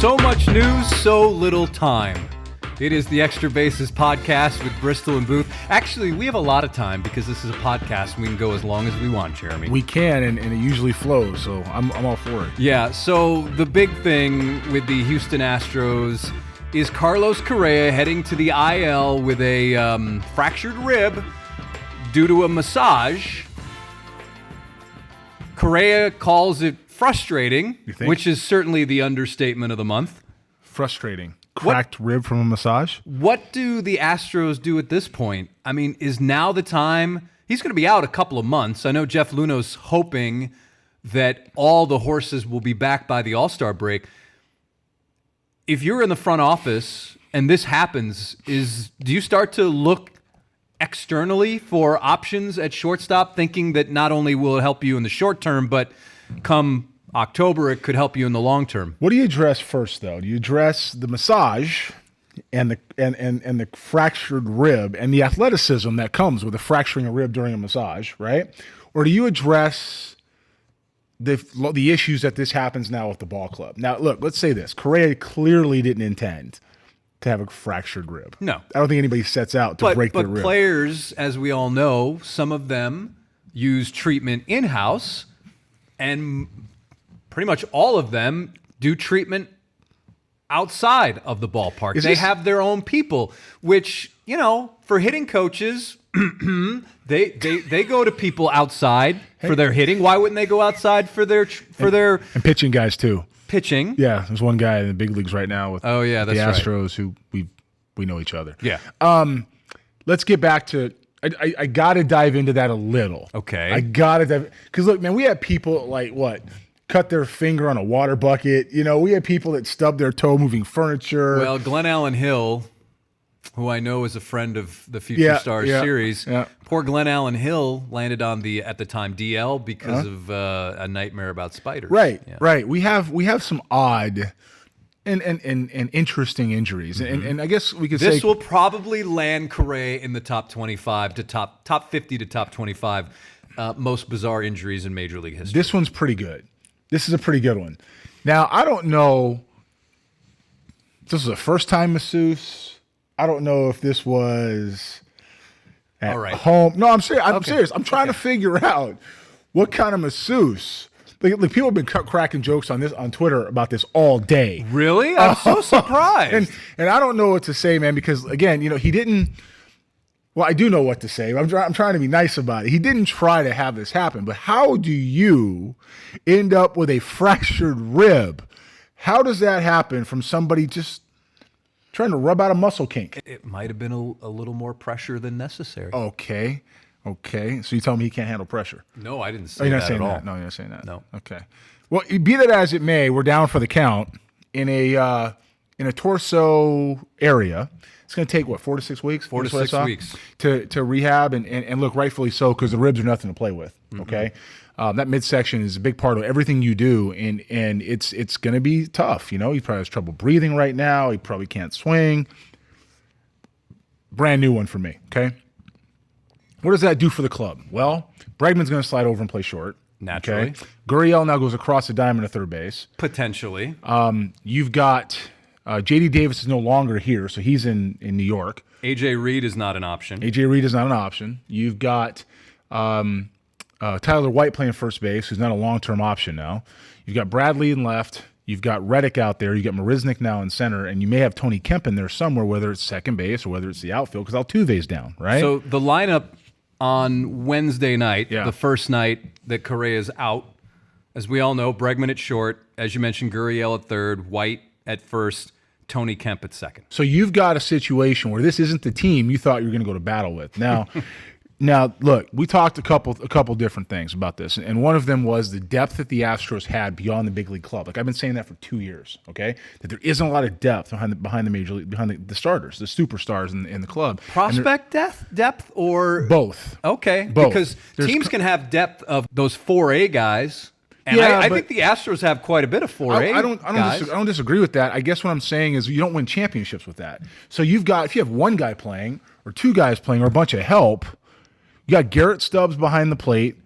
So much news, so little time. It is the Extra Bases podcast with Bristol and Booth. Actually, we have a lot of time because this is a podcast and we can go as long as we want, Jeremy. We can, and it usually flows, so I'm all for it. Yeah, so the big thing with the Houston Astros is Carlos Correa heading to the IL with a fractured rib due to a massage. Correa calls it frustrating, which is certainly the understatement of the month. Frustrating. Cracked rib from a massage? What do the Astros do at this point? I mean, is now the time? He's going to be out a couple of months. I know Jeff Luhnow's hoping that all the horses will be back by the All-Star break. If you're in the front office and this happens, do you start to look externally for options at shortstop, thinking that not only will it help you in the short term, but come October, it could help you in the long term? What do you address first, though? Do you address the massage and the fractured rib and the athleticism that comes with a fracturing a rib during a massage, right? Or do you address the issues that this happens now with the ball club? Now, look, let's say this. Correa clearly didn't intend to have a fractured rib. No. I don't think anybody sets out to break their rib. But players, as we all know, some of them use treatment in-house, and pretty much all of them do treatment outside of the ballpark. They have their own people, which, you know, for hitting coaches, they go to people outside for their hitting. Why wouldn't they go outside for their and pitching guys too? Pitching. Yeah, there's one guy in the big leagues right now with the Astros who we know each other. Yeah. Let's get back to I got to dive into that a little. Okay. I got to dive because look, man, we have people like cut their finger on a water bucket. You know, we had people that stubbed their toe moving furniture. Well, Glenn Allen Hill, who I know is a friend of the Future Stars series, poor Glenn Allen Hill landed on the, at the time, DL because of a nightmare about spiders. Right, right. We have some odd and interesting injuries, and I guess we could say this will probably land Correa in the top 25 to top 50 to top 25 most bizarre injuries in Major League history. This one's pretty good. This is a pretty good one. Now, I don't know if this was a first-time masseuse. I don't know if this was at home. No, I'm serious. I'm serious. I'm trying to figure out what kind of masseuse. Like people have been cracking jokes on Twitter about this all day. Really? I'm so surprised. And I don't know what to say, man, because, again, you know, he didn't – well, I do know what to say. I'm trying to be nice about it. He didn't try to have this happen. But how do you end up with a fractured rib? How does that happen from somebody just trying to rub out a muscle kink? It might have been a little more pressure than necessary. Okay. So you tell me he can't handle pressure? No, I didn't say that at all. No, you're not saying that. No. Okay. Well, be that as it may, we're down for the count in a torso area. It's going to take, 4 to 6 weeks? 4 to 6 weeks. To rehab, and look, rightfully so, because the ribs are nothing to play with, okay? That midsection is a big part of everything you do, and it's going to be tough, you know? He probably has trouble breathing right now. He probably can't swing. Brand new one for me, okay? What does that do for the club? Well, Bregman's going to slide over and play short. Naturally. Okay? Gurriel now goes across the diamond to third base. Potentially. You've got... J.D. Davis is no longer here, so he's in New York. A.J. Reed is not an option. You've got Tyler White playing first base, who's not a long-term option now. You've got Bradley in left. You've got Reddick out there. You've got Marisnik now in center, and you may have Tony Kemp in there somewhere, whether it's second base or whether it's the outfield, because Altuve's down, right? So the lineup on Wednesday night, the first night that Correa's out, as we all know, Bregman at short, as you mentioned, Gurriel at third, White at first, Tony Kemp at second. So you've got a situation where this isn't the team you thought you were going to go to battle with. Now, look, we talked a couple different things about this, and one of them was the depth that the Astros had beyond the big league club. Like, I've been saying that for 2 years, okay? That there isn't a lot of depth behind the major league, behind the starters, the superstars in the club. Prospect depth or both? Okay, both. Because teams can have depth of those 4A guys. And I think the Astros have quite a bit of 4A. I don't disagree with that. I guess what I'm saying is you don't win championships with that. So if you have one guy playing or two guys playing or a bunch of help, you got Garrett Stubbs behind the plate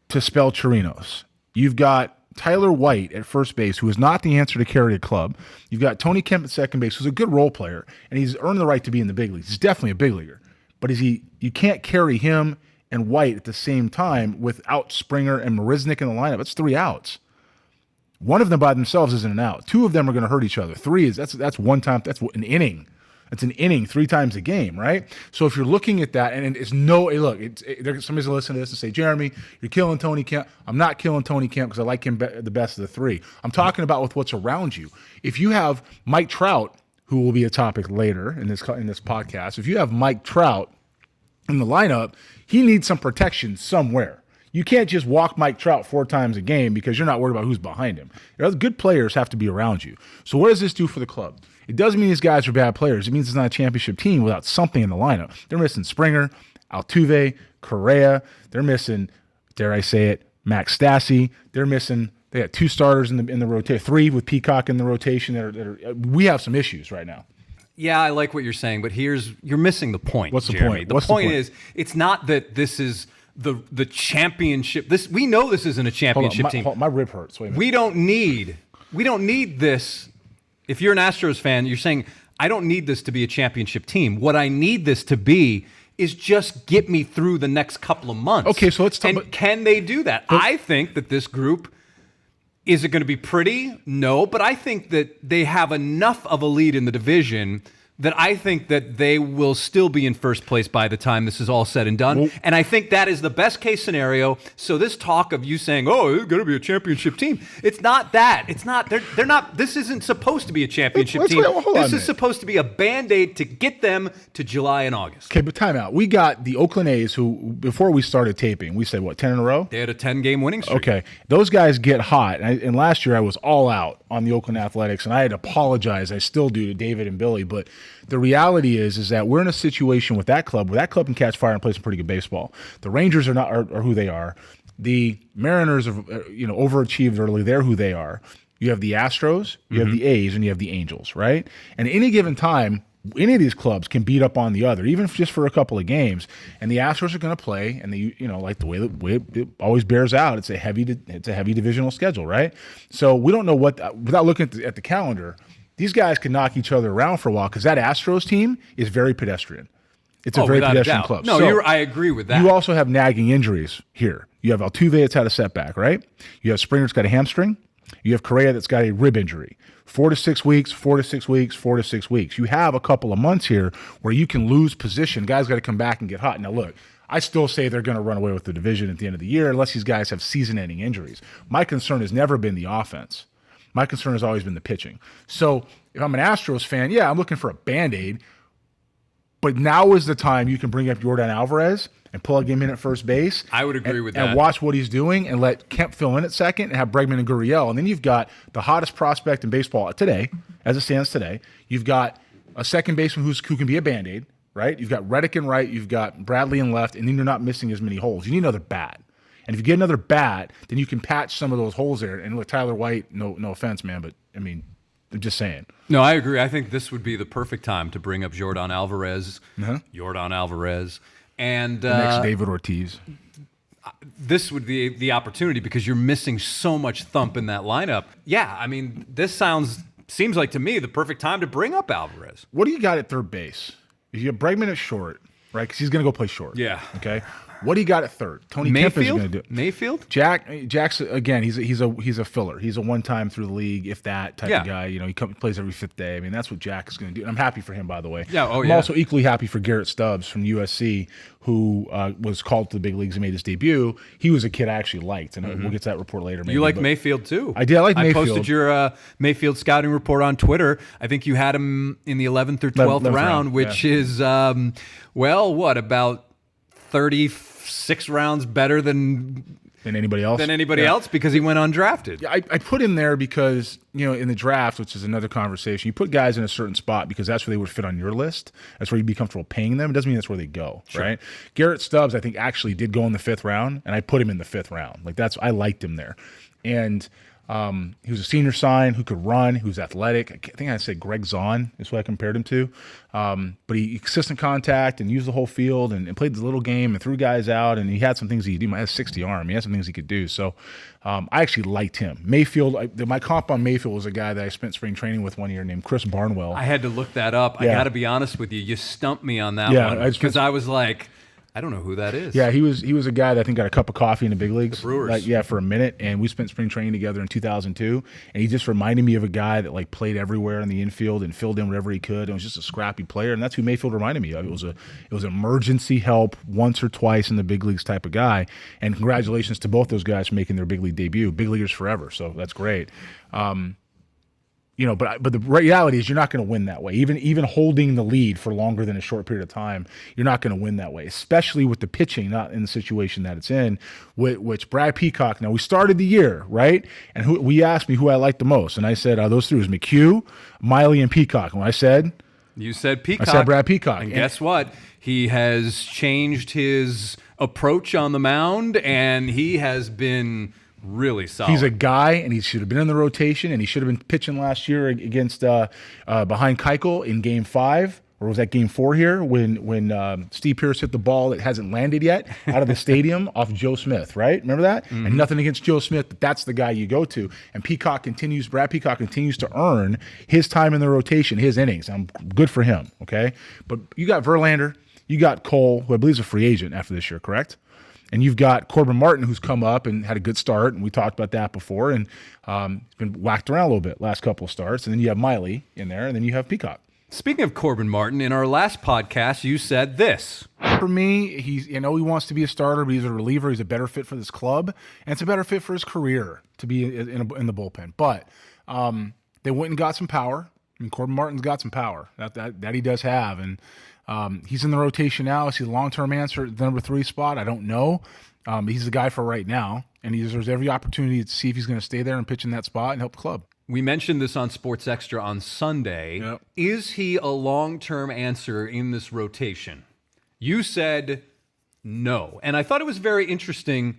to spell Chirinos. You've got Tyler White at first base, who is not the answer to carry a club. You've got Tony Kemp at second base, who's a good role player, and he's earned the right to be in the big leagues. He's definitely a big leaguer. But you can't carry him and White at the same time without Springer and Marisnick in the lineup. That's 3 outs. One of them by themselves isn't an out. 2 of them are going to hurt each other. 3 that's one time. That's an inning. That's an inning 3 times a game, right? So if you're looking at that, and it's no, hey, look, somebody's going to listen to this and say, Jeremy, you're killing Tony Kemp. I'm not killing Tony Kemp because I like him the best of the 3. I'm talking about with what's around you. If you have Mike Trout, who will be a topic later in this podcast, if you have Mike Trout in the lineup, he needs some protection somewhere. You can't just walk Mike Trout 4 times a game because you're not worried about who's behind him. Good players have to be around you. So what does this do for the club? It doesn't mean these guys are bad players. It means it's not a championship team without something in the lineup. They're missing Springer, Altuve, Correa. They're missing, dare I say it, Max Stassi. They got 2 starters in the rotation, 3 with Peacock in the rotation. We have some issues right now. Yeah, I like what you're saying, but you're missing the point. What's the Jeremy. point? The point is, it's not that this is the championship. We know this isn't a championship team. My rib hurts. Wait a minute. We don't need this. If you're an Astros fan, you're saying, I don't need this to be a championship team. What I need this to be is just get me through the next couple of months. Okay, so let's talk about. Can they do that? I think that this group, is it going to be pretty? No, but I think that they have enough of a lead in the division that I think that they will still be in first place by the time this is all said and done. And I think that is the best case scenario. So this talk of you saying, oh, it's going to be a championship team, it's not that. It's not. They're not. This isn't supposed to be a championship team. This is supposed to be a Band-Aid to get them to July and August. Okay, but time out. We got the Oakland A's who, before we started taping, we said, what, 10 in a row? They had a 10-game winning streak. Okay. Those guys get hot. And last year I was all out on the Oakland Athletics, and I had to apologize. I still do to David and Billy, but the reality is that we're in a situation with that club where that club can catch fire and play some pretty good baseball. The Rangers are who they are. The Mariners have overachieved early. They're who they are. You have the Astros, you have the A's, and you have the Angels, right? And at any given time, any of these clubs can beat up on the other, even just for a couple of games. And the Astros are going to play, and like the way it always bears out, it's a heavy divisional schedule, right? So we don't know without looking at the calendar. These guys can knock each other around for a while because that Astros team is very pedestrian. It's a very pedestrian club. No, I agree with that. You also have nagging injuries here. You have Altuve that's had a setback, right? You have Springer that's got a hamstring. You have Correa that's got a rib injury. 4 to 6 weeks, 4 to 6 weeks, 4 to 6 weeks. You have a couple of months here where you can lose position. Guys got to come back and get hot. Now, look, I still say they're going to run away with the division at the end of the year unless these guys have season-ending injuries. My concern has never been the offense. My concern has always been the pitching. So if I'm an Astros fan, yeah, I'm looking for a Band-Aid. But now is the time you can bring up Yordan Alvarez and plug him in at first base. I would agree with that. And watch what he's doing and let Kemp fill in at second and have Bregman and Gurriel. And then you've got the hottest prospect in baseball today, as it stands today. You've got a second baseman who can be a Band-Aid, right? You've got Reddick in right. You've got Bradley in left. And then you're not missing as many holes. You need another bat. And if you get another bat, then you can patch some of those holes there. And with Tyler White, no offense, man, but I mean, I'm just saying. No, I agree. I think this would be the perfect time to bring up Yordan Alvarez. Yordan Alvarez. And the next David Ortiz. This would be the opportunity because you're missing so much thump in that lineup. Yeah, I mean, this seems like to me the perfect time to bring up Alvarez. What do you got at third base? If you have Bregman at short, right? Because he's going to go play short. Yeah. Okay. What do you got at third? Tony Kemp is going to do it. Mayfield? Jack's again. He's a filler. He's a one-time through the league, if that type of guy. He plays every 5th day. I mean, that's what Jack is going to do. And I'm happy for him, by the way. Yeah. I'm also equally happy for Garrett Stubbs from USC, who was called to the big leagues and made his debut. He was a kid I actually liked, and we'll get to that report later. Maybe, you like Mayfield too? I did. I like Mayfield. I posted your Mayfield scouting report on Twitter. I think you had him in the 11th or 12th round, which is about 36 rounds better than anybody else. Because he went undrafted. Yeah, I put him there because, in the draft, which is another conversation, you put guys in a certain spot because that's where they would fit on your list. That's where you'd be comfortable paying them. It doesn't mean that's where they go, right? Garrett Stubbs, I think, actually did go in the 5th round, and I put him in the 5th round. I liked him there. And He was a senior sign who could run, who was athletic. I think I said Greg Zahn is what I compared him to. But he consistent contact and used the whole field and played the little game and threw guys out. And he had some things he could do. He had a 60 arm. He had some things he could do. So I actually liked him. Mayfield, my comp on Mayfield was a guy that I spent spring training with one year named Chris Barnwell. I had to look that up. Yeah. I got to be honest with you. You stumped me on that Yeah, one because I was like, I don't know who that is. Yeah, he was a guy that I think got a cup of coffee in the big leagues. The Brewers. For a minute, and we spent spring training together in 2002, and he just reminded me of a guy that like played everywhere in the infield and filled in whatever he could, and was just a scrappy player, and that's who Mayfield reminded me of. It was emergency help once or twice in the big leagues type of guy, and congratulations to both those guys for making their big league debut. Big leaguers forever, so that's great. But the reality is you're not going to win that way. Even holding the lead for longer than a short period of time, you're not going to win that way, especially with the pitching not in the situation that it's in, which Brad Peacock, now we started the year, right? And we asked me who I liked the most, and I said those three was McHugh, Miley, and Peacock. And when I said... You said Peacock. I said Brad Peacock. And guess what? He has changed his approach on the mound, and he has been... really solid. He's a guy, and he should have been in the rotation, and he should have been pitching last year against behind Keuchel in Game 5, or was that Game 4 here when Steve Pearce hit the ball that hasn't landed yet out of the stadium off Joe Smith, right? Remember that? Mm-hmm. And nothing against Joe Smith, but that's the guy you go to. And Brad Peacock continues to earn his time in the rotation, his innings. I'm good for him, okay? But you got Verlander, you got Cole, who I believe is a free agent after this year, correct? And you've got Corbin Martin, who's come up and had a good start, and we talked about that before, and he's been whacked around a little bit last couple of starts. And then you have Miley in there, and then you have Peacock. Speaking of Corbin Martin, in our last podcast, you said this. For me, he wants to be a starter, but he's a reliever. He's a better fit for this club, and it's a better fit for his career to be in the bullpen. But they went and got some power. I mean, Corbin Martin's got some power that he does have, and he's in the rotation now. Is he a long-term answer at the number 3 spot? I don't know. He's the guy for right now, and he deserves every opportunity to see if he's going to stay there and pitch in that spot and help the club. We mentioned this on Sports Extra on Sunday. Yep. Is he a long-term answer in this rotation? You said no, and I thought it was very interesting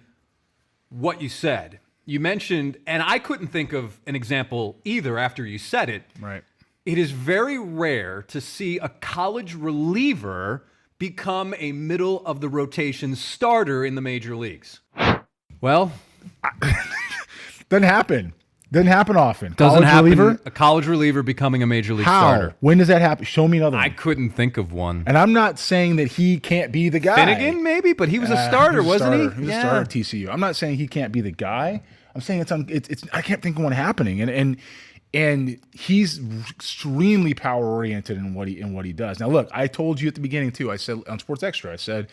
what you said. You mentioned, and I couldn't think of an example either after you said it. Right. It is very rare to see a college reliever become a middle-of-the-rotation starter in the major leagues. Well, doesn't happen. Doesn't happen often. Doesn't college happen. Reliever? A college reliever becoming a major league How? starter. When does that happen? Show me another one. I couldn't think of one. And I'm not saying that he can't be the guy. Finnegan, maybe, but he was a starter, wasn't he? He was a starter at TCU. I'm not saying he can't be the guy. I'm saying it's I can't think of one happening. And he's extremely power oriented in what he does. Now, look, I told you at the beginning too. I said on Sports Extra, I said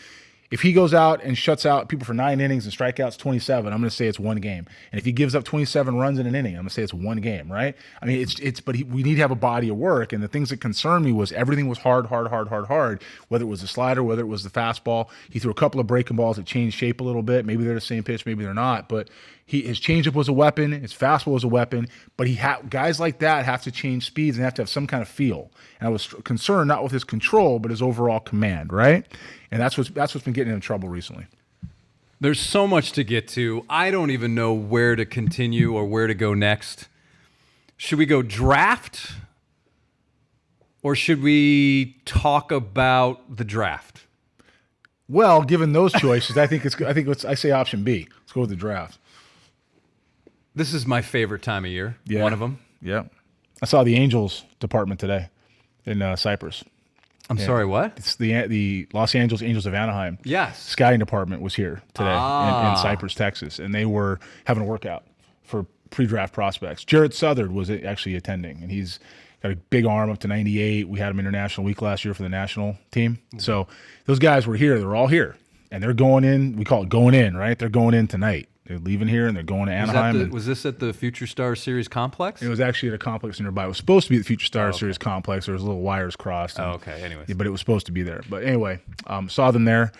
if he goes out and shuts out people for 9 innings and strikeouts 27, I'm going to say it's one game. And if he gives up 27 runs in an inning, I'm going to say it's one game, right? I mean, we need to have a body of work. And the things that concerned me was everything was hard. Whether it was the slider, whether it was the fastball. He threw a couple of breaking balls that changed shape a little bit. Maybe they're the same pitch, maybe they're not. But his changeup was a weapon. His fastball was a weapon. But guys like that have to change speeds and have to have some kind of feel. And I was concerned not with his control, but his overall command, right? And that's what's been getting him in trouble recently. There's so much to get to. I don't even know where to continue or where to go next. Should we go draft? Or should we talk about the draft? Well, given those choices, I say option B. Let's go with the draft. This is my favorite time of year. Yeah. One of them. Yeah. I saw the Angels department today in Cyprus. I'm sorry, what? It's the Los Angeles Angels of Anaheim. Yes. Scouting department was here today in Cyprus, Texas, and they were having a workout for pre-draft prospects. Garrett Stubbs was actually attending, and he's got a big arm up to 98. We had him International Week last year for the national team. So those guys were here. They're all here, and they're going in. We call it going in, right? They're going in tonight. They're leaving here, and they're going to Anaheim. Was this at the Future Star Series complex? It was actually at a complex nearby. It was supposed to be the Future Star Series complex. There was little wires crossed. Okay. Anyways. But it was supposed to be there. But anyway, saw them there,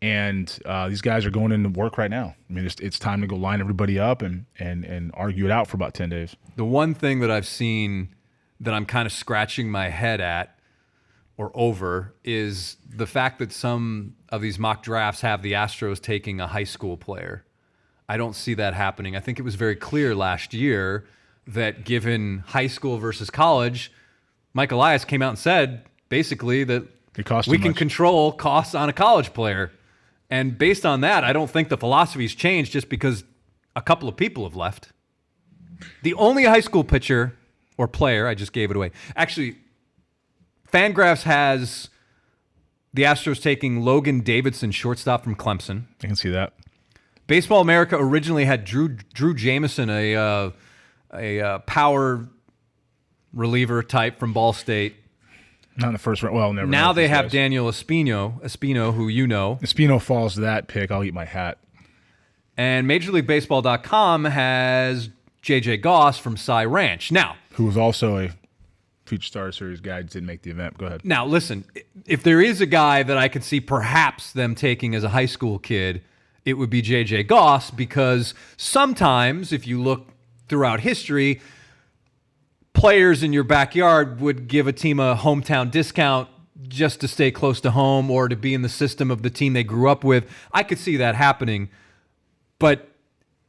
and these guys are going into work right now. I mean, it's time to go line everybody up and argue it out for about 10 days. The one thing that I've seen that I'm kind of scratching my head at or over is the fact that some of these mock drafts have the Astros taking a high school player. I don't see that happening. I think it was very clear last year that given high school versus college, Mike Elias came out and said basically that we can control costs on a college player. And based on that, I don't think the philosophy's changed just because a couple of people have left. The only high school pitcher or player, I just gave it away. Actually, Fangraphs has the Astros taking Logan Davidson, shortstop from Clemson. I can see that. Baseball America originally had Drew Jameson, a power reliever type from Ball State. Not in the first round. Well, never. Now they have Daniel Espino, who you know. Espino falls to that pick. I'll eat my hat. And MajorLeagueBaseball.com has J.J. Goss from Cy Ranch. Now, who was also a Future Star Series guy, didn't make the event. Go ahead. Now, listen, if there is a guy that I could see perhaps them taking as a high school kid, it would be J.J. Goss, because sometimes, if you look throughout history, players in your backyard would give a team a hometown discount just to stay close to home or to be in the system of the team they grew up with. I could see that happening. But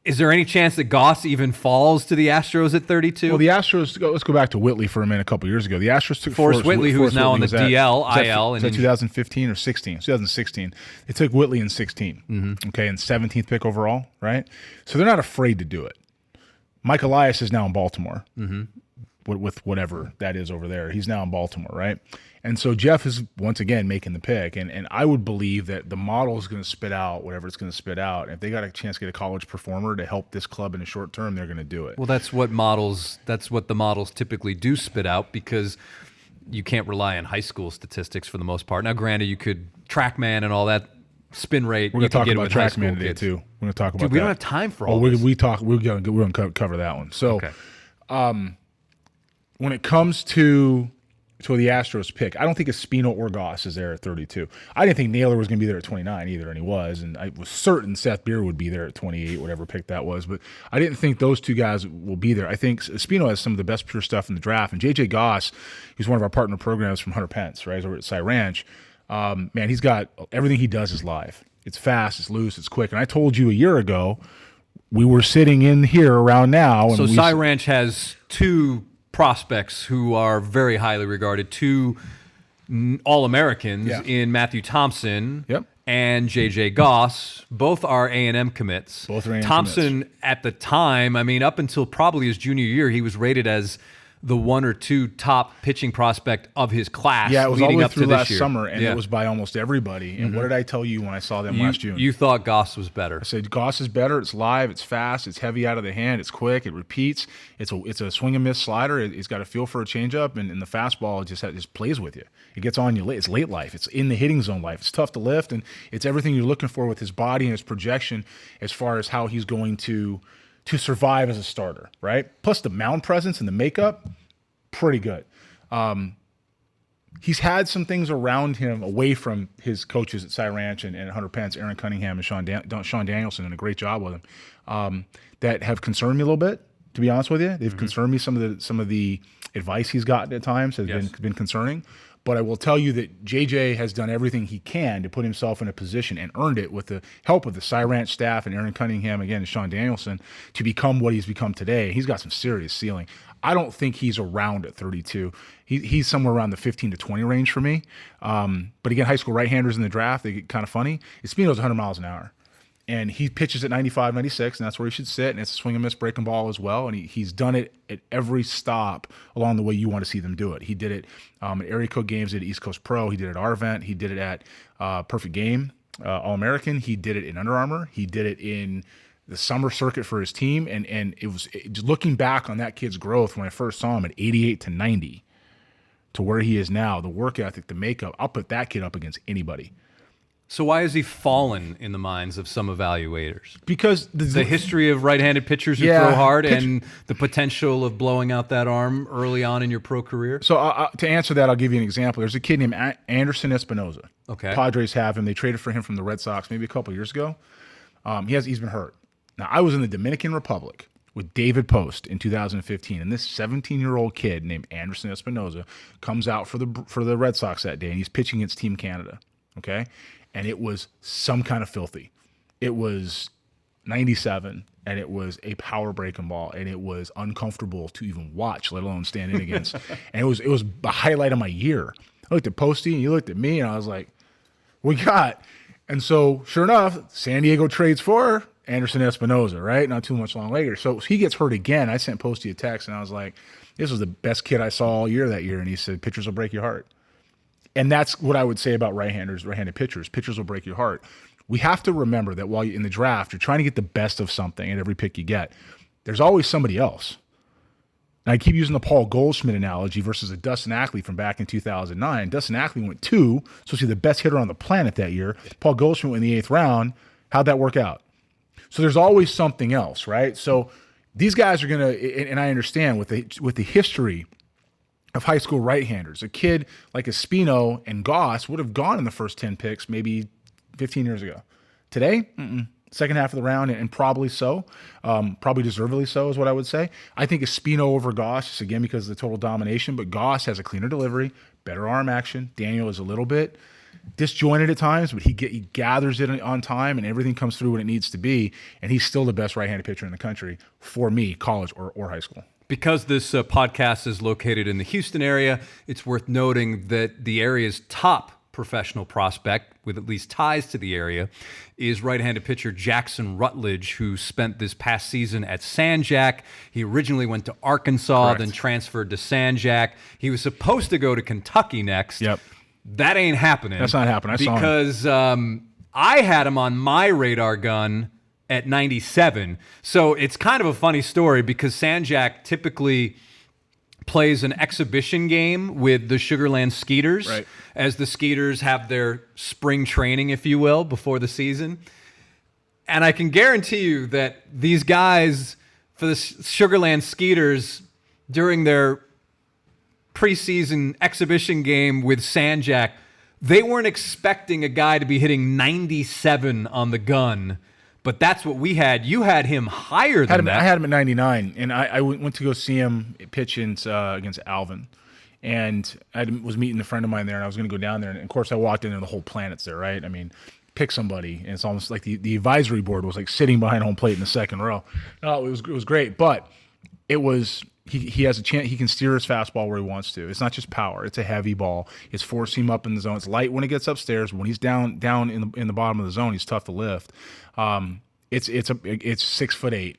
is there any chance that Goss even falls to the Astros at 32? Well, the Astros, let's go back to Whitley for a minute a couple years ago. The Astros took Forrest Whitley, who is now on the DL, IL. Is that 2015 or 16? 2016. They took Whitley in 16, okay, and 17th pick overall, right? So they're not afraid to do it. Mike Elias is now in Baltimore with whatever that is over there. He's now in Baltimore, right? And so Jeff is once again making the pick, and I would believe that the model is going to spit out whatever it's going to spit out. If they got a chance to get a college performer to help this club in the short term, they're going to do it. Well, that's what the models typically do spit out, because you can't rely on high school statistics for the most part. Now, granted, you could Trackman and all that spin rate. We're going to talk about Trackman today too. We're going to talk about that. We don't have time for all this. We're going to cover that one. So, when it comes to the Astros pick, I don't think Espino or Goss is there at 32. I didn't think Naylor was going to be there at 29 either, and he was. And I was certain Seth Beer would be there at 28, whatever pick that was. But I didn't think those two guys will be there. I think Espino has some of the best pure stuff in the draft. And J.J. Goss, he's one of our partner programs from Hunter Pence, right? He's over at Cy Ranch. Man, he's got everything he does is live. It's fast, it's loose, it's quick. And I told you a year ago, we were sitting in here around now. And so Cy Ranch has two prospects who are very highly regarded, two All-Americans in Matthew Thompson and J.J. Goss. Both are A&M commits. Both are A&M Thompson commits. At the time, I mean, up until probably his junior year, he was rated as the one or two top pitching prospect of his class. Yeah, it was all the way through last year. summer, and it was by almost everybody. And what did I tell you when I saw them last June? You thought Goss was better. I said Goss is better. It's live. It's fast. It's heavy out of the hand. It's quick. It repeats. It's a swing and miss slider. It's got a feel for a changeup, and the fastball just plays with you. It gets on you late. It's late life. It's in the hitting zone life. It's tough to lift, and it's everything you're looking for with his body and his projection as far as how he's going to survive as a starter, right? Plus the mound presence and the makeup, pretty good. He's had some things around him away from his coaches at Cy Ranch and Hunter Pence, Aaron Cunningham and Sean Danielson, and a great job with him, that have concerned me a little bit, to be honest with you. They've concerned me. Some of the advice he's gotten at times has been concerning. But I will tell you that JJ has done everything he can to put himself in a position and earned it with the help of the Cy Ranch staff and Aaron Cunningham, again, and Sean Danielson, to become what he's become today. He's got some serious ceiling. I don't think he's around at 32. He's somewhere around the 15 to 20 range for me. But again, high school right-handers in the draft, they get kind of funny. Espino's 100 miles an hour. And he pitches at 95, 96, and that's where he should sit. And it's a swing and miss breaking ball as well. And he's done it at every stop along the way you want to see them do it. He did it at area code games, he did it at East Coast Pro. He did it at our event. He did it at Perfect Game, All-American. He did it in Under Armour. He did it in the summer circuit for his team. And it was looking back on that kid's growth when I first saw him at 88 to 90 to where he is now, the work ethic, the makeup, I'll put that kid up against anybody. So why has he fallen in the minds of some evaluators? Because the history of right-handed pitchers who throw hard and the potential of blowing out that arm early on in your pro career? So to answer that, I'll give you an example. There's a kid named Anderson Espinoza. Okay. Padres have him. They traded for him from the Red Sox maybe a couple years ago. He's been hurt. Now, I was in the Dominican Republic with David Post in 2015, and this 17-year-old kid named Anderson Espinoza comes out for the Red Sox that day, and he's pitching against Team Canada. Okay. And it was some kind of filthy. It was 97, and it was a power breaking ball, and it was uncomfortable to even watch, let alone stand in against. And it was the highlight of my year. I looked at Posty, and you looked at me, and I was like, we got. And so, sure enough, San Diego trades for Anderson Espinoza, right? Not too much long later. So he gets hurt again. I sent Posty a text, and I was like, this was the best kid I saw all year that year. And he said, pitchers will break your heart. And that's what I would say about right-handed pitchers. Pitchers will break your heart. We have to remember that while you're in the draft, you're trying to get the best of something at every pick you get. There's always somebody else. And I keep using the Paul Goldschmidt analogy versus a Dustin Ackley from back in 2009. Dustin Ackley went 2, so he's the best hitter on the planet that year. Paul Goldschmidt went in the 8th round. How'd that work out? So there's always something else, right? So these guys are going to, and I understand with the history of high school right-handers, a kid like Espino and Goss would have gone in the first 10 picks maybe 15 years ago. Today, second half of the round, and probably so. Probably deservedly so is what I would say. I think Espino over Goss, just again because of the total domination, but Goss has a cleaner delivery, better arm action. Daniel is a little bit disjointed at times, but he gathers it on time, and everything comes through when it needs to be, and he's still the best right-handed pitcher in the country for me, college or high school. Because this podcast is located in the Houston area, it's worth noting that the area's top professional prospect, with at least ties to the area, is right-handed pitcher Jackson Rutledge, who spent this past season at San Jac. He originally went to Arkansas, Correct. then transferred to San Jac. He was supposed to go to Kentucky next. Yep. That ain't happening. That's not happening. I saw him. Because I had him on my radar gun at 97. So it's kind of a funny story because San Jac typically plays an exhibition game with the Sugarland Skeeters, right, as the Skeeters have their spring training, if you will, before the season. And I can guarantee you that these guys for the Sugarland Skeeters during their preseason exhibition game with San Jac, they weren't expecting a guy to be hitting 97 on the gun. But that's what we had. You had him higher than that. I had him at 99, and I went to go see him pitch against Alvin. And I was meeting a friend of mine there, and I was going to go down there. And, of course, I walked in, and the whole planet's there, right? I mean, pick somebody. And it's almost like the advisory board was like sitting behind home plate in the second row. No, it was great. But it was he has a chance. He can steer his fastball where he wants to. It's not just power. It's a heavy ball. It's four seam up in the zone. It's light when it gets upstairs. When he's down in the bottom of the zone, he's tough to lift. It's 6'8".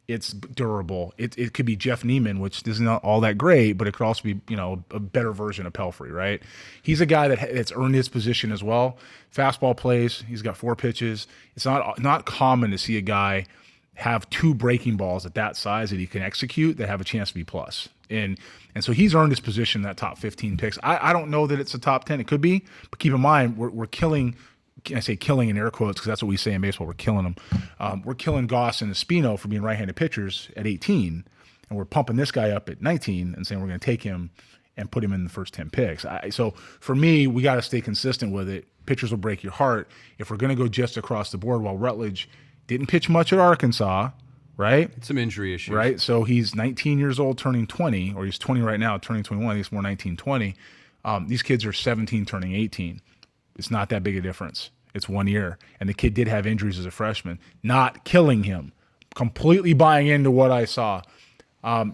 It's durable. It could be Jeff Neiman, which is not all that great, but it could also be a better version of Pelfrey, right? He's a guy that's earned his position as well. Fastball plays. He's got 4 pitches. It's not common to see a guy have 2 breaking balls at that size that he can execute that have a chance to be plus. And so he's earned his position in that top 15 picks. I don't know that it's a top 10. It could be, but keep in mind we're killing. I say killing in air quotes because that's what we say in baseball. We're killing them. We're killing Goss and Espino for being right-handed pitchers at 18, and we're pumping this guy up at 19 and saying we're going to take him and put him in the first 10 picks. So for me, we got to stay consistent with it. Pitchers will break your heart. If we're going to go just across the board, while Rutledge didn't pitch much at Arkansas, right? Some injury issues. Right? So he's 19 years old turning 20, or he's 20 right now turning 21. He's more 19, 20. These kids are 17 turning 18. It's not that big a difference. It's 1 year. And the kid did have injuries as a freshman. Not killing him. Completely buying into what I saw.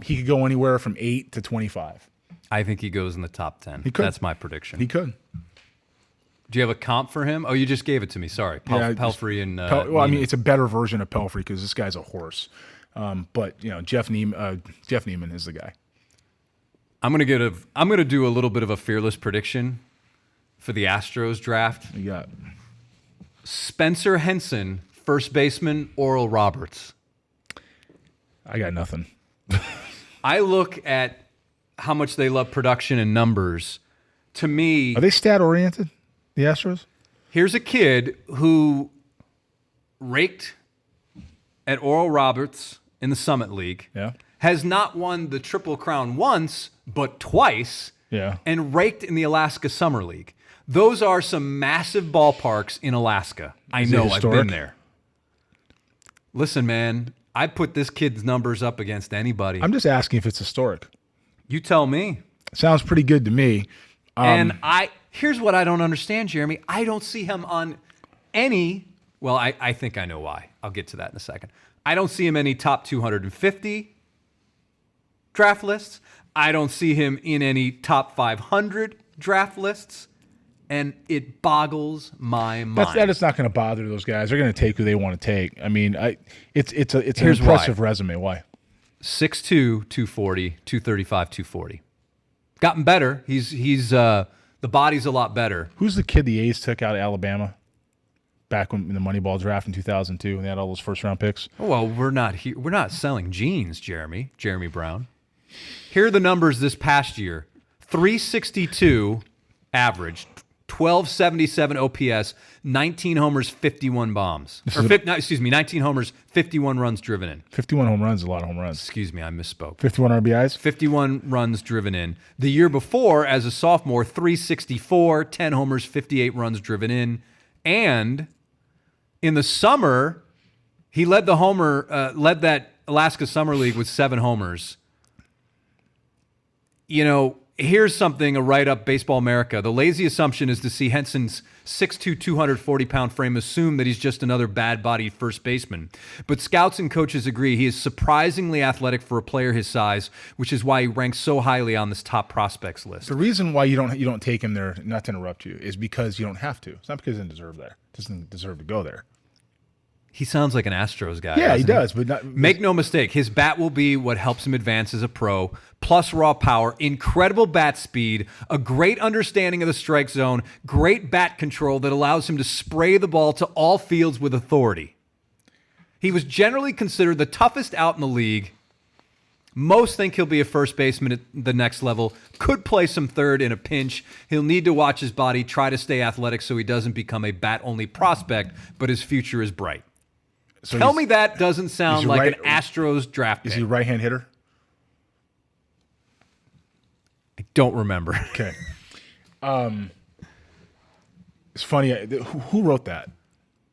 He could go anywhere from 8 to 25. I think he goes in the top 10. He could. That's my prediction. He could. Do you have a comp for him? Oh, you just gave it to me. Sorry. Pelfrey and well, I mean, it's a better version of Pelfrey because this guy's a horse. But Jeff Neiman is the guy. I'm gonna do a little bit of a fearless prediction for the Astros draft. You got Spencer Henson, first baseman, Oral Roberts. I got nothing. I look at how much they love production and numbers. To me, Are they stat oriented, the Astros? here's a kid who raked at Oral Roberts in the Summit League. Yeah. Has not won the Triple Crown once, but twice. Yeah. And raked in the Alaska Summer League. Those are some massive ballparks in Alaska. I Is it know, I've historic? been there. Listen, man, I put this kid's numbers up against anybody. I'm just asking if it's historic. You tell me. Sounds pretty good to me. And here's what I don't understand, Jeremy. I don't see him on any. Well, I think I know why. I'll get to that in a second. I don't see him any top 250 draft lists. I don't see him in any top 500 draft lists. And it boggles my mind. That is not going to bother those guys. They're going to take who they want to take. I mean, it's an Here's impressive why. resume. Why? 6'2", 240, 235, 240. Gotten better. He's the body's a lot better. Who's the kid the A's took out of Alabama back when in the Moneyball draft in 2002 when they had all those first-round picks? Well, we're not selling jeans, Jeremy Brown. Here are the numbers this past year. 362 average, 1277 OPS, 19 homers, 51 bombs. 19 homers, 51 runs driven in. 51 home runs is a lot of home runs. Excuse me, I misspoke. 51 RBIs? 51 runs driven in. The year before, as a sophomore, 364, 10 homers, 58 runs driven in. And in the summer, he led that Alaska Summer League with 7 homers. You know, here's something, a write-up, Baseball America. The lazy assumption is to see Henson's 6'2", 240-pound frame assume that he's just another bad-bodied first baseman. But scouts and coaches agree he is surprisingly athletic for a player his size, which is why he ranks so highly on this top prospects list. The reason why you don't take him there, not to interrupt you, is because you don't have to. It's not because he doesn't deserve to go there. He sounds like an Astros guy. Yeah, he doesn't does. But make no mistake, his bat will be what helps him advance as a pro, plus raw power, incredible bat speed, a great understanding of the strike zone, great bat control that allows him to spray the ball to all fields with authority. He was generally considered the toughest out in the league. Most think he'll be a first baseman at the next level, could play some third in a pinch. He'll need to watch his body, try to stay athletic so he doesn't become a bat-only prospect, but his future is bright. So Tell me that doesn't sound like an Astros draft pick. Is he a right-hand hitter? I don't remember. Okay. It's funny. Who wrote that?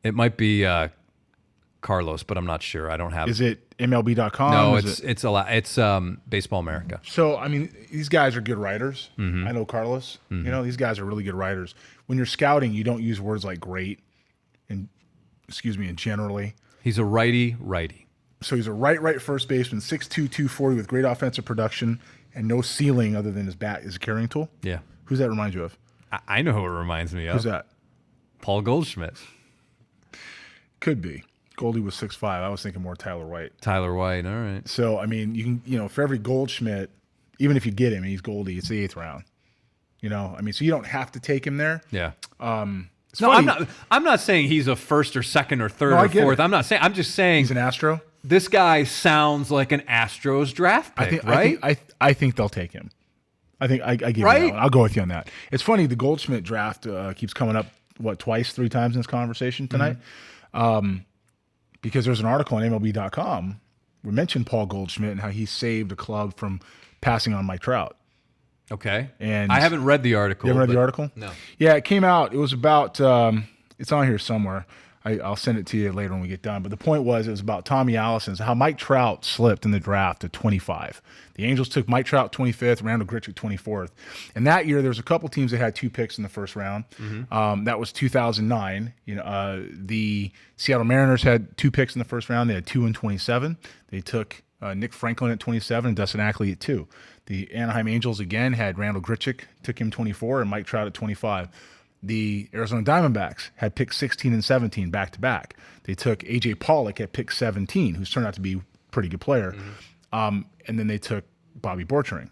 It might be Carlos, but I'm not sure. I don't have. Is it MLB.com? No, it's Baseball America. So, I mean, these guys are good writers. I know Carlos. You know, these guys are really good writers. When you're scouting, you don't use words like great and generally. He's a righty. So he's a right first baseman, 6'2", 240 with great offensive production and no ceiling other than his bat is a carrying tool. Yeah. Who's that remind you of? I know who it reminds me of. Who's that? Paul Goldschmidt. Could be. Goldie was 6'5". I was thinking more Tyler White. Tyler White, all right. So, I mean, you can, for every Goldschmidt, even if you get him and he's Goldie, it's the 8th round. I mean, so you don't have to take him there. Yeah. No, I'm not saying he's a first or second or third or fourth. I'm just saying he's an Astro. This guy sounds like an Astros draft pick, right? I think they'll take him. I give you right? that one. I'll go with you on that. It's funny, the Goldschmidt draft keeps coming up, twice, 3 times in this conversation tonight? Because there's an article on MLB.com. We mentioned Paul Goldschmidt and how he saved a club from passing on Mike Trout. Okay. And I haven't read the article. You haven't read the article? No. Yeah, it came out. It was about, it's on here somewhere. I'll send it to you later when we get done. But the point was, it was about Tommy Allison's, how Mike Trout slipped in the draft to 25. The Angels took Mike Trout 25th, Randall Grichuk 24th. And that year, there was a couple teams that had 2 picks in the first round. That was 2009. The Seattle Mariners had 2 picks in the first round. They had 2 and 27. They took Nick Franklin at 27 and Dustin Ackley at 2. The Anaheim Angels, again, had Randall Grichuk, took him 24, and Mike Trout at 25. The Arizona Diamondbacks had pick 16 and 17 back-to-back. They took A.J. Pollock at pick 17, who's turned out to be a pretty good player. And then they took Bobby Borchering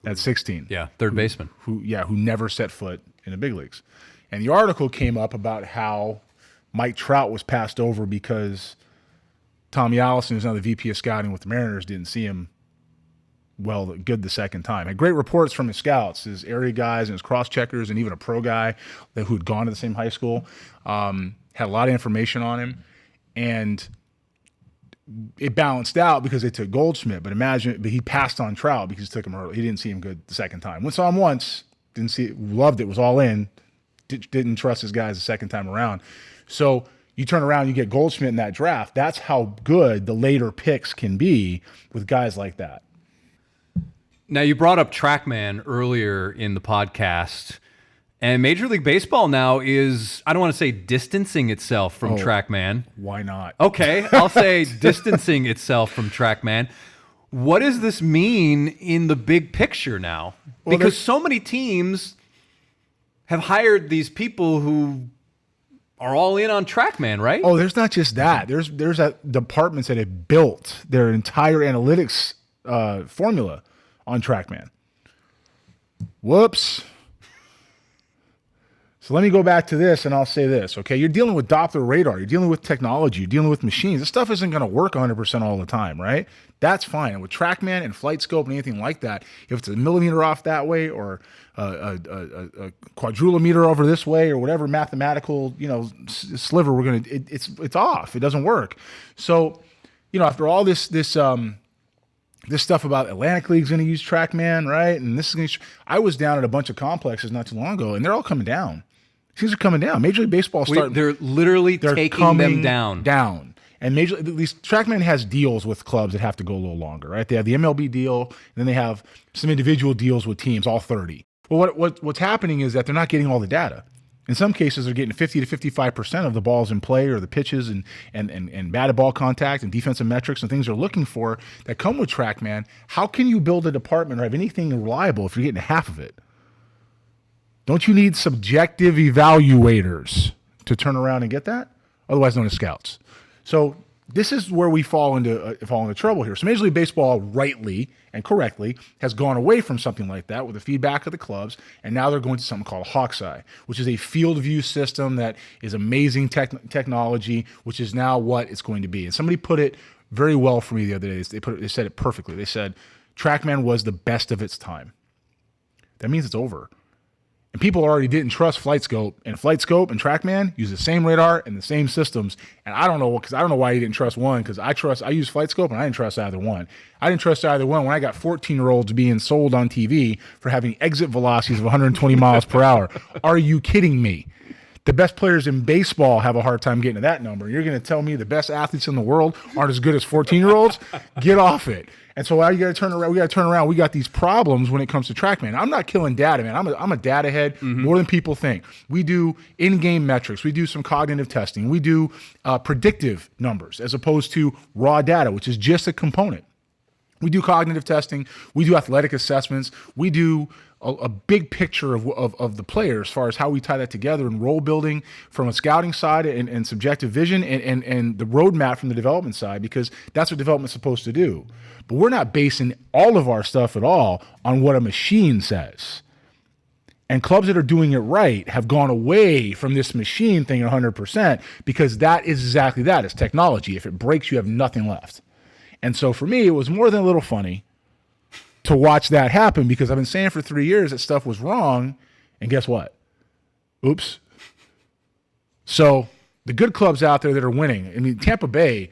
at 16. Yeah, third baseman. Who never set foot in the big leagues. And the article came up about how Mike Trout was passed over because Tommy Allison, who's now the VP of scouting with the Mariners, didn't see him good the second time. Had great reports from his scouts, his area guys and his cross-checkers, and even a pro guy who had gone to the same high school. Had a lot of information on him. And it balanced out because they took Goldschmidt. But he passed on Trout because he took him early. He didn't see him good the second time. Went saw him once, loved it, was all in, didn't trust his guys the second time around. So you turn around, you get Goldschmidt in that draft. That's how good the later picks can be with guys like that. Now, you brought up Trackman earlier in the podcast, And Major League Baseball now is, I don't want to say distancing itself from Trackman. Why not? Okay, I'll say distancing itself from Trackman. What does this mean in the big picture now? Because so many teams have hired these people who are all in on Trackman, right? Oh, there's not just that. There's departments that have built their entire analytics formula on Trackman. Whoops. So let me go back to this, and I'll say this, okay? You're dealing with Doppler radar. You're dealing with technology. You're dealing with machines. This stuff isn't going to work 100% all the time, right? That's fine. And with Trackman and Flight Scope and anything like that, if it's a millimeter off that way or a quadrilometer over this way or whatever mathematical, sliver we're going to, it's off. It doesn't work. So, after all this stuff about Atlantic League's going to use Trackman, right? And this is going to, I was down at a bunch of complexes not too long ago, and they're all coming down. Things are coming down. Major League Baseball starting. They're literally taking them down. And at least Trackman has deals with clubs that have to go a little longer, right? They have the MLB deal, and then they have some individual deals with teams, all 30. Well, what's happening is that they're not getting all the data. In some cases, they're getting 50 to 55% of the balls in play or the pitches and batted ball contact and defensive metrics and things they're looking for that come with Trackman. How can you build a department or have anything reliable if you're getting half of it? Don't you need subjective evaluators to turn around and get that? Otherwise known as scouts. So this is where we fall into trouble here. So Major League Baseball, rightly and correctly, has gone away from something like that with the feedback of the clubs, and now they're going to something called Hawkeye, which is a field view system that is amazing technology, which is now what it's going to be. And somebody put it very well for me the other day. They said it perfectly. They said Trackman was the best of its time. That means it's over. And people already didn't trust Flight Scope, and Trackman use the same radar and the same systems. And I don't know why you didn't trust one, because I use Flight Scope and I didn't trust either one. I didn't trust either one when I got 14-year-olds being sold on TV for having exit velocities of 120 miles per hour. Are you kidding me? The best players in baseball have a hard time getting to that number. You're going to tell me the best athletes in the world aren't as good as 14-year-olds? Get off it. And so now you got to turn around. We got to turn around. We got these problems when it comes to Trackman. I'm not killing data, man. I'm a data head more than people think. We do in-game metrics. We do some cognitive testing. We do predictive numbers as opposed to raw data, which is just a component. We do cognitive testing. We do athletic assessments. We do a big picture of the player as far as how we tie that together and role building from a scouting side and subjective vision and the roadmap from the development side, because that's what development's supposed to do. But we're not basing all of our stuff at all on what a machine says. And clubs that are doing it right have gone away from this machine thing 100% because that is exactly that. It's technology. If it breaks, you have nothing left. And so for me, it was more than a little funny to watch that happen, because I've been saying for 3 years that stuff was wrong. And guess what? Oops. So the good clubs out there that are winning, I mean, Tampa Bay,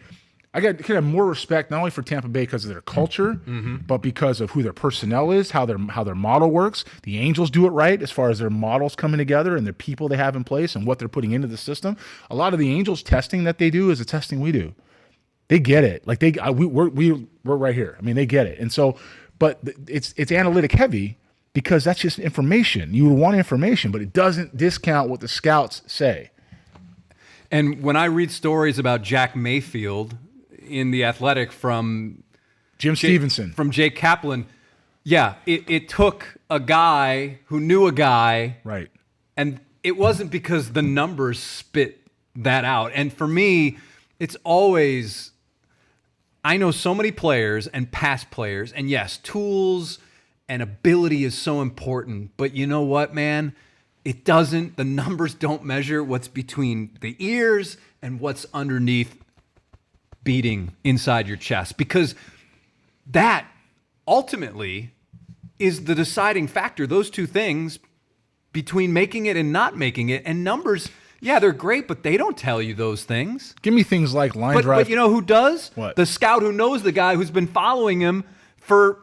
I could have more respect not only for Tampa Bay because of their culture, but because of who their personnel is, how their model works. The Angels do it right as far as their models coming together and their people they have in place and what they're putting into the system. A lot of the Angels testing that they do is the testing we do. They get it. Like we're right here. I mean, they get it. And so, but it's analytic heavy because that's just information. You want information, but it doesn't discount what the scouts say. And when I read stories about Jack Mayfield in The Athletic from Jim Stevenson, from Jake Kaplan, yeah, it took a guy who knew a guy, right? And it wasn't because the numbers spit that out. And for me, it's always, I know so many players and past players, and yes, tools and ability is so important, but you know what, man? The numbers don't measure what's between the ears and what's underneath beating inside your chest, because that ultimately is the deciding factor, those two things between making it and not making it. And numbers, yeah, they're great, but they don't tell you those things. Give me things like line drive. But you know who does? What? The scout who knows the guy who's been following him for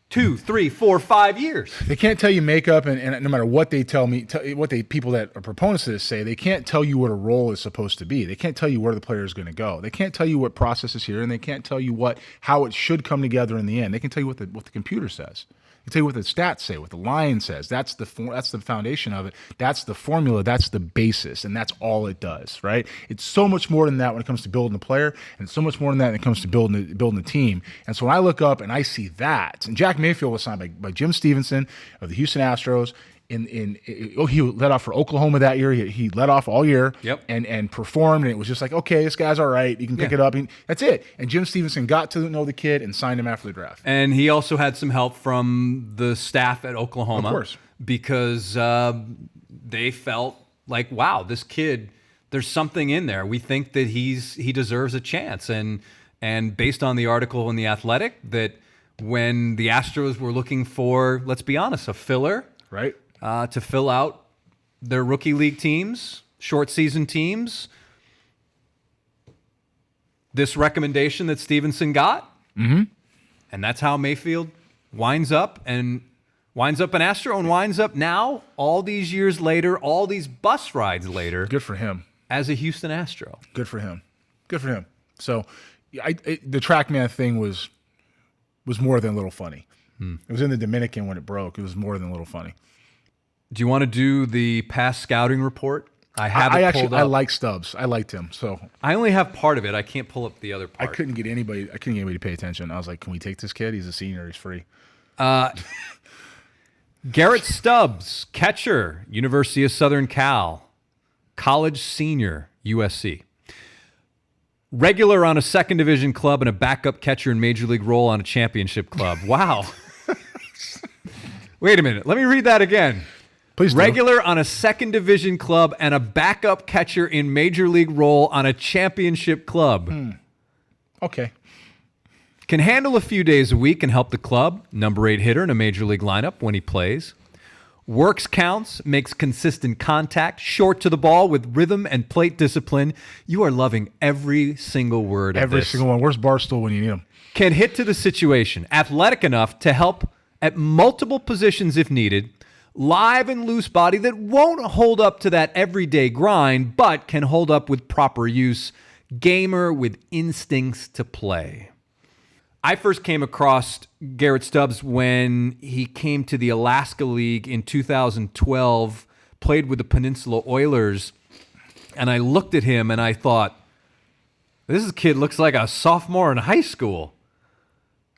2, 3, 4, 5 years. They can't tell you makeup, and no matter what they tell me, people that are proponents of this say, they can't tell you what a role is supposed to be. They can't tell you where the player is going to go. They can't tell you what process is here, and they can't tell you how it should come together in the end. They can tell you what the computer says. You tell you what the stats say, what the line says. That's the foundation of it. That's the formula. That's the basis, and that's all it does, right? It's so much more than that when it comes to building a player, and so much more than that when it comes to building a team. And so when I look up and I see that, and Jack Mayfield was signed by Jim Stevenson of the Houston Astros. He led off for Oklahoma that year. He led off all year. Yep. and performed, and it was just like, okay, this guy's all right. He can pick it up. That's it. And Jim Stevenson got to know the kid and signed him after the draft. And he also had some help from the staff at Oklahoma. Of course. Because they felt like, wow, this kid, there's something in there. We think that he deserves a chance. And based on the article in The Athletic, that when the Astros were looking for, let's be honest, a filler, right, to fill out their rookie league teams, short season teams, this recommendation that Stevenson got, and that's how Mayfield winds up an Astro, and winds up now, all these years later, all these bus rides later. Good for him. As a Houston Astro. Good for him. Good for him. So the Trackman thing was more than a little funny. It was in the Dominican when it broke. It was more than a little funny. Do you want to do the past scouting report? I have it pulled up. I like Stubbs. I liked him. So I only have part of it. I can't pull up the other part. I couldn't get anybody to pay attention. I was like, can we take this kid? He's a senior. He's free. Garrett Stubbs, catcher, University of Southern Cal, college senior, USC. Regular on a second division club and a backup catcher in major league role on a championship club. Wow. Wait a minute. Let me read that again. Please do. Regular on a second division club and a backup catcher in major league role on a championship club. Okay. Can handle a few days a week and help the club. Number 8 hitter in a major league lineup when he plays. Works counts, makes consistent contact, short to the ball with rhythm and plate discipline. You are loving every single word of this. Every single one. Where's Barstool when you need him? Can hit to the situation. Athletic enough to help at multiple positions if needed. Live and loose body that won't hold up to that everyday grind, but can hold up with proper use. Gamer with instincts to play. I first came across Garrett Stubbs when he came to the Alaska League in 2012, played with the Peninsula Oilers, and I looked at him and I thought, this kid looks like a sophomore in high school.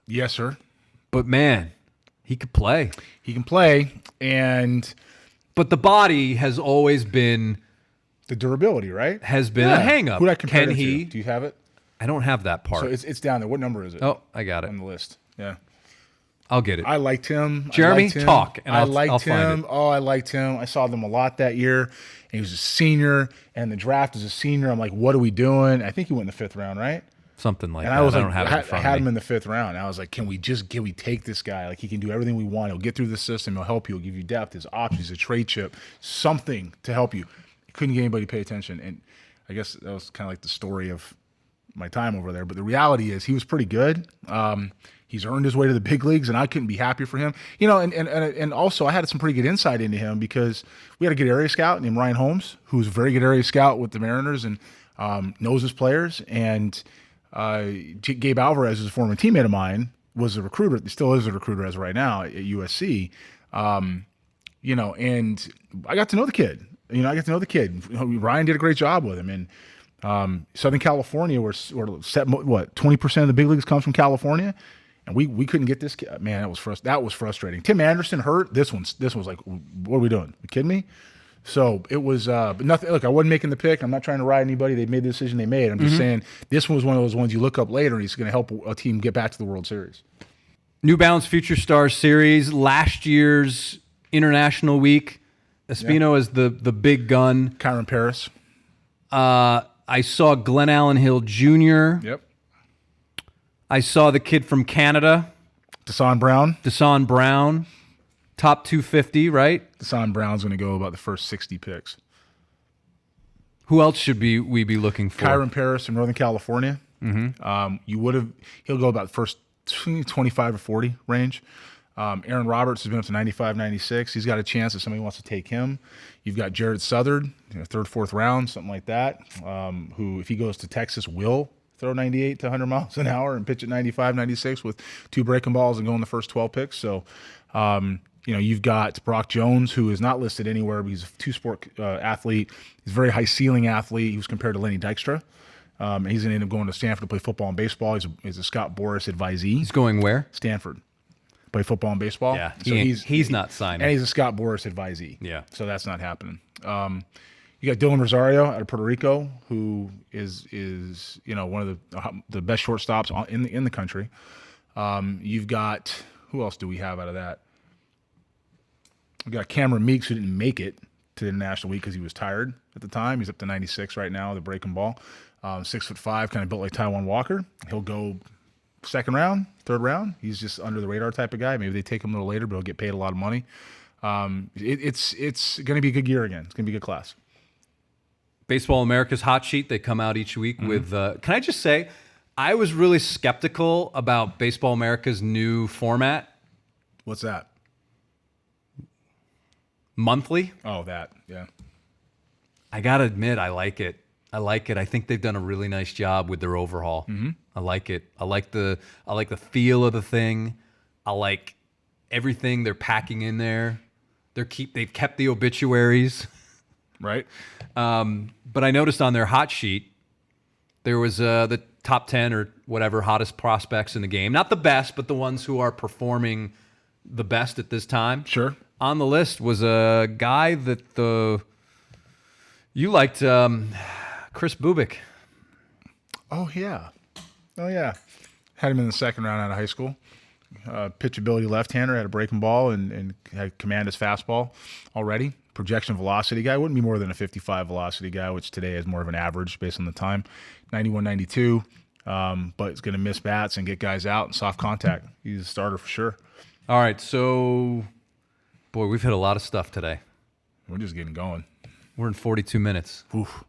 Yes, sir. But man, he could play. He can play, but the body has always been the durability, right? Has been a hang-up. Who'd I compare Can him he? to? Do you have it? I don't have that part. So it's down there. What number is it? Oh, I got it on the list. Yeah, I'll get it. I liked him. Jeremy, talk, and I'll liked find him. it. Oh, I liked him. I saw them a lot that year. And he was a senior, and the draft as a senior. I'm like, what are we doing? I think he went in the 5th round, right? Something like and that. I was like, don't have it in front I had of him me. in the 5th round. I was like, can we take this guy? Like, he can do everything we want. He'll get through the system. He'll help you. He'll give you depth, his options, a trade chip, something to help you. Couldn't get anybody to pay attention. And I guess that was kind of like the story of my time over there. But the reality is he was pretty good. He's earned his way to the big leagues, and I couldn't be happier for him. You know, and also I had some pretty good insight into him because we had a good area scout named Ryan Holmes, who's a very good area scout with the Mariners and knows his players. And Gabe Alvarez is a former teammate of mine, was a recruiter. He still is a recruiter as of right now at USC. You know, and I got to know the kid. Ryan did a great job with him. And Southern California, where 20% of the big leagues comes from California, and we couldn't get this kid. Man, that was frustrating. Tim Anderson hurt. This was like, what are we doing? You kidding me? So it was, but nothing. Look, I wasn't making the pick. I'm not trying to ride anybody. They made the decision they made. I'm just saying this one was one of those ones you look up later, and he's going to help a team get back to the World Series. New Balance Future Stars Series, last year's International Week. Espino is the big gun. Kyron Paris. I saw Glenn Allen Hill Jr. Yep. I saw the kid from Canada. Desan Brown. Top 250, right? Desan Brown's going to go about the first 60 picks. Who else should we be looking for? Kyron Paris from Northern California. He'll go about the first 25 or 40 range. Aaron Roberts has been up to 95, 96. He's got a chance if somebody wants to take him. You've got Jared Southard, 3rd, 4th round, something like that, who, if he goes to Texas, will throw 98 to 100 miles an hour and pitch at 95, 96 with 2 breaking balls and go in the first 12 picks. So, you've got Brock Jones, who is not listed anywhere, but he's a 2-sport athlete. He's a very high ceiling athlete. He was compared to Lenny Dykstra. He's going to end up going to Stanford to play football and baseball. He's a Scott Boras advisee. He's going where? Stanford. Play football and baseball. Yeah, so he's not signing. And he's a Scott Boras advisee. Yeah. So that's not happening. You got Dylan Rosario out of Puerto Rico, who is one of the best shortstops in the country. You've got, who else do we have out of that? We got Cameron Meeks, who didn't make it to the National Week because he was tired at the time. He's up to 96 right now with a breaking ball. 6'5", kind of built like Taijuan Walker. He'll go second round, third round. He's just under the radar type of guy. Maybe they take him a little later, but he'll get paid a lot of money. It's going to be a good year again. It's going to be a good class. Baseball America's hot sheet. They come out each week with. Can I just say, I was really skeptical about Baseball America's new format. What's that? Monthly. Oh, that, yeah. I gotta admit, I like it. I think they've done a really nice job with their overhaul. I like it. I like the feel of the thing. I like everything they're packing in there. They've kept the obituaries. Right. But I noticed on their hot sheet, there was the top 10 or whatever hottest prospects in the game. Not the best, but the ones who are performing the best at this time. Sure. On the list was a guy that you liked, Chris Bubik. Oh, yeah. Had him in the second round out of high school. Pitchability left-hander, had a breaking ball and had command his fastball already. Projection velocity guy. Wouldn't be more than a 55 velocity guy, which today is more of an average based on the time. 91, 92. But it's going to miss bats and get guys out and soft contact. He's a starter for sure. All right, so, boy, we've hit a lot of stuff today. We're just getting going. We're in 42 minutes. Oof.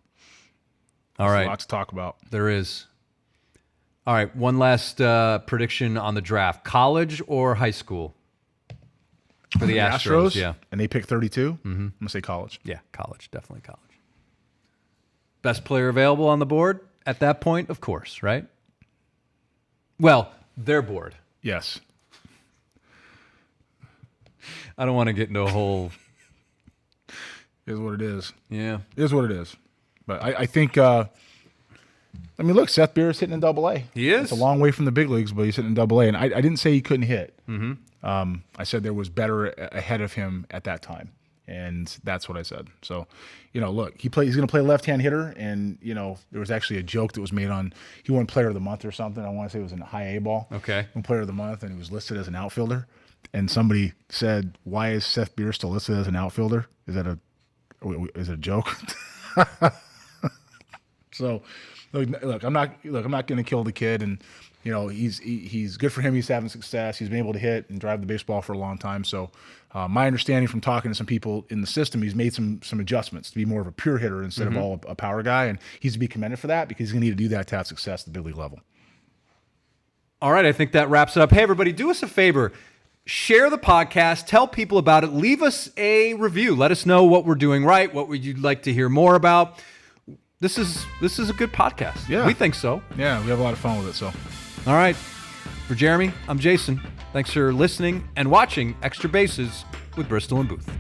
All right. There's a lot to talk about. There is. All right, one last prediction on the draft. College or high school? For the Astros, yeah. And they pick 32? I'm going to say college. Yeah, college. Definitely college. Best player available on the board at that point, of course, right? Well, their board. Yes. I don't want to get into a whole... It is what it is. Yeah. It is what it is. But I think... look, Seth Beer's hitting in Double-A. He is. It's a long way from the big leagues, but he's hitting in Double-A. And I didn't say he couldn't hit. I said there was better ahead of him at that time, and that's what I said. So, look, he's going to play left-hand hitter, and, there was actually a joke that was made on he won Player of the Month or something. I want to say it was in high A ball. Okay. Won Player of the Month, and he was listed as an outfielder. And somebody said, "Why is Seth Beer still listed as an outfielder? Is it a joke?" So, look, I'm not going to kill the kid, and he's good for him. He's having success. He's been able to hit and drive the baseball for a long time. So, my understanding from talking to some people in the system, he's made some adjustments to be more of a pure hitter instead of all a power guy, and he's to be commended for that because he's going to need to do that to have success at the big league level. All right, I think that wraps it up. Hey, everybody, do us a favor. Share the podcast. Tell people about it. Leave us a review. Let us know what we're doing right, what would you like to hear more about. This is a good podcast. Yeah. We think so. Yeah, we have a lot of fun with it. So, all right. For Jeremy, I'm Jason. Thanks for listening and watching Extra Bases with Bristol and Booth.